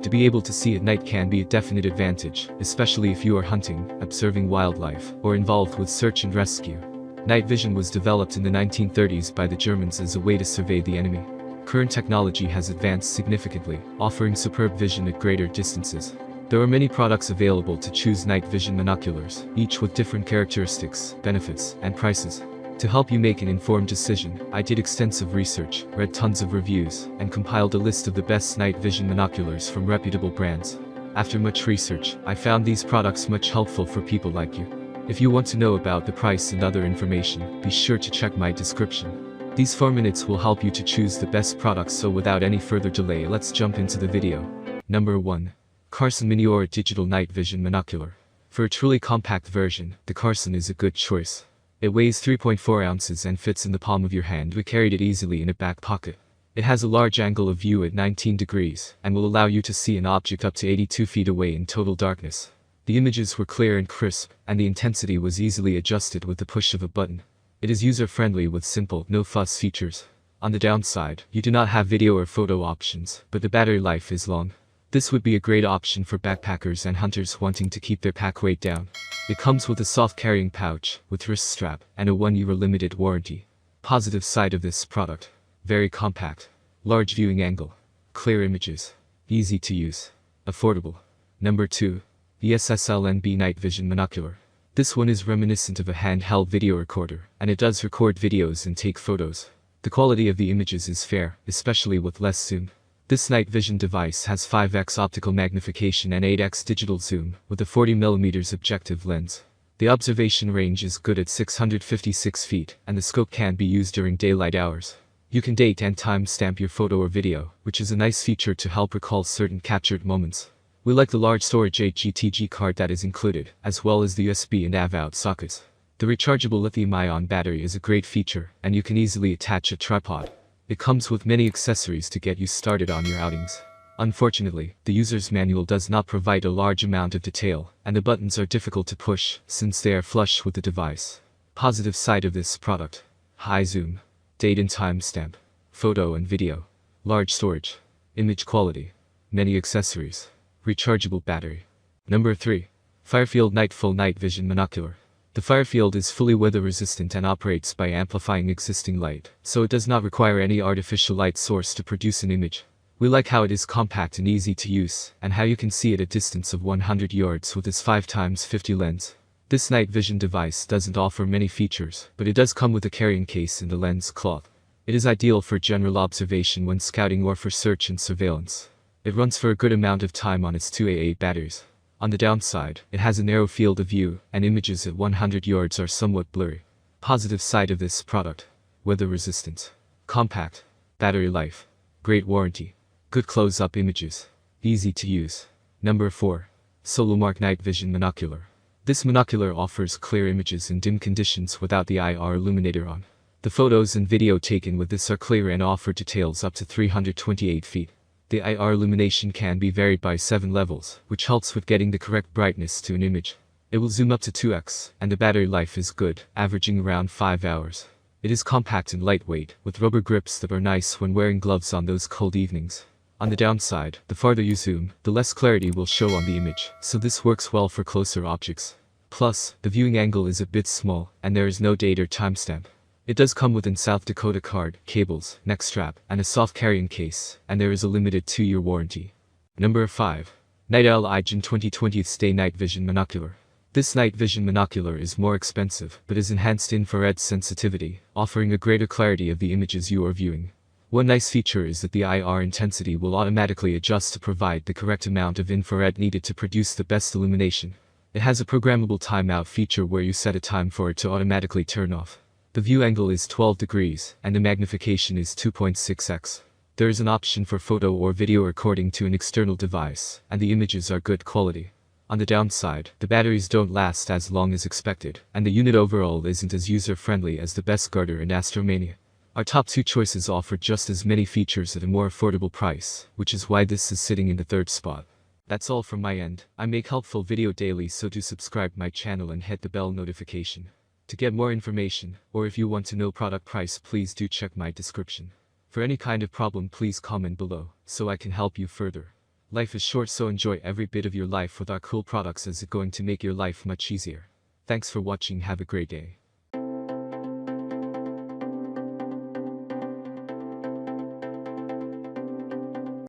To be able to see at night can be a definite advantage, especially if you are hunting, observing wildlife, or involved with search and rescue. Night vision was developed in the 1930s by the Germans as a way to survey the enemy. Current technology has advanced significantly, offering superb vision at greater distances. There are many products available to choose night vision binoculars, each with different characteristics, benefits, and prices. To help you make an informed decision, I did extensive research, read tons of reviews, and compiled a list of the best night vision binoculars from reputable brands. After much research, I found these products much helpful for people like you. If you want to know about the price and other information, be sure to check my description. These 4 minutes will help you to choose the best products, so without any further delay, let's jump into the video. Number 1. CARSON Mini or Digital Night Vision Monocular. For a truly compact version, the CARSON is a good choice. It weighs 3.4 ounces and fits in the palm of your hand. We carried it easily in a back pocket. It has a large angle of view at 19 degrees, and will allow you to see an object up to 82 feet away in total darkness. The images were clear and crisp, and the intensity was easily adjusted with the push of a button. It is user-friendly with simple, no-fuss features. On the downside, you do not have video or photo options, but the battery life is long. This would be a great option for backpackers and hunters wanting to keep their pack weight down. It comes with a soft carrying pouch, with wrist strap, and a 1-year limited warranty. Positive side of this product: very compact, large viewing angle, clear images, easy to use, affordable. Number 2. The SSLNB Night Vision Monocular. This one is reminiscent of a handheld video recorder, and it does record videos and take photos. The quality of the images is fair, especially with less zoom. This night vision device has 5x optical magnification and 8x digital zoom, with a 40mm objective lens. The observation range is good at 656 feet, and the scope can be used during daylight hours. You can date and time stamp your photo or video, which is a nice feature to help recall certain captured moments. We like the large storage HGTG card that is included, as well as the USB and AV-out sockets. The rechargeable lithium-ion battery is a great feature, and you can easily attach a tripod. It comes with many accessories to get you started on your outings. Unfortunately, the user's manual does not provide a large amount of detail, and the buttons are difficult to push, since they are flush with the device. Positive side of this product: high zoom, date and time stamp, photo and video, large storage, image quality, many accessories, rechargeable battery. Number 3. Firefield Night Full Night Vision Monocular. The Firefield is fully weather resistant and operates by amplifying existing light, so it does not require any artificial light source to produce an image. We like how it is compact and easy to use, and how you can see at a distance of 100 yards with its 5x50 lens. This night vision device doesn't offer many features, but it does come with a carrying case and a lens cloth. It is ideal for general observation when scouting or for search and surveillance. It runs for a good amount of time on its 2AA batteries. On the downside, it has a narrow field of view, and images at 100 yards are somewhat blurry. Positive side of this product: weather resistant, compact, battery life, great warranty, good close-up images, easy to use. Number 4. Solomark Night Vision Monocular. This monocular offers clear images in dim conditions without the IR illuminator on. The photos and video taken with this are clear and offer details up to 328 feet. The IR illumination can be varied by 7 levels, which helps with getting the correct brightness to an image. It will zoom up to 2x, and the battery life is good, averaging around 5 hours. It is compact and lightweight, with rubber grips that are nice when wearing gloves on those cold evenings. On the downside, the farther you zoom, the less clarity will show on the image, so this works well for closer objects. Plus, the viewing angle is a bit small, and there is no date or timestamp. It does come with an South Dakota card, cables, neck strap, and a soft carrying case, and there is a limited 2-year warranty. Number 5. Night Owl IGN 2020 Stay Night Vision Monocular. This night vision monocular is more expensive, but has enhanced infrared sensitivity, offering a greater clarity of the images you are viewing. One nice feature is that the IR intensity will automatically adjust to provide the correct amount of infrared needed to produce the best illumination. It has a programmable timeout feature where you set a time for it to automatically turn off. The view angle is 12 degrees, and the magnification is 2.6x. There is an option for photo or video recording to an external device, and the images are good quality. On the downside, the batteries don't last as long as expected, and the unit overall isn't as user-friendly as the Best Garter and Astromania. Our top 2 choices offer just as many features at a more affordable price, which is why this is sitting in the 3rd spot. That's all from my end. I make helpful video daily, so do subscribe my channel and hit the bell notification. To get more information, or if you want to know product price, please do check my description. For any kind of problem, please comment below, so I can help you further. Life is short, so enjoy every bit of your life with our cool products, as it's going to make your life much easier. Thanks for watching, have a great day.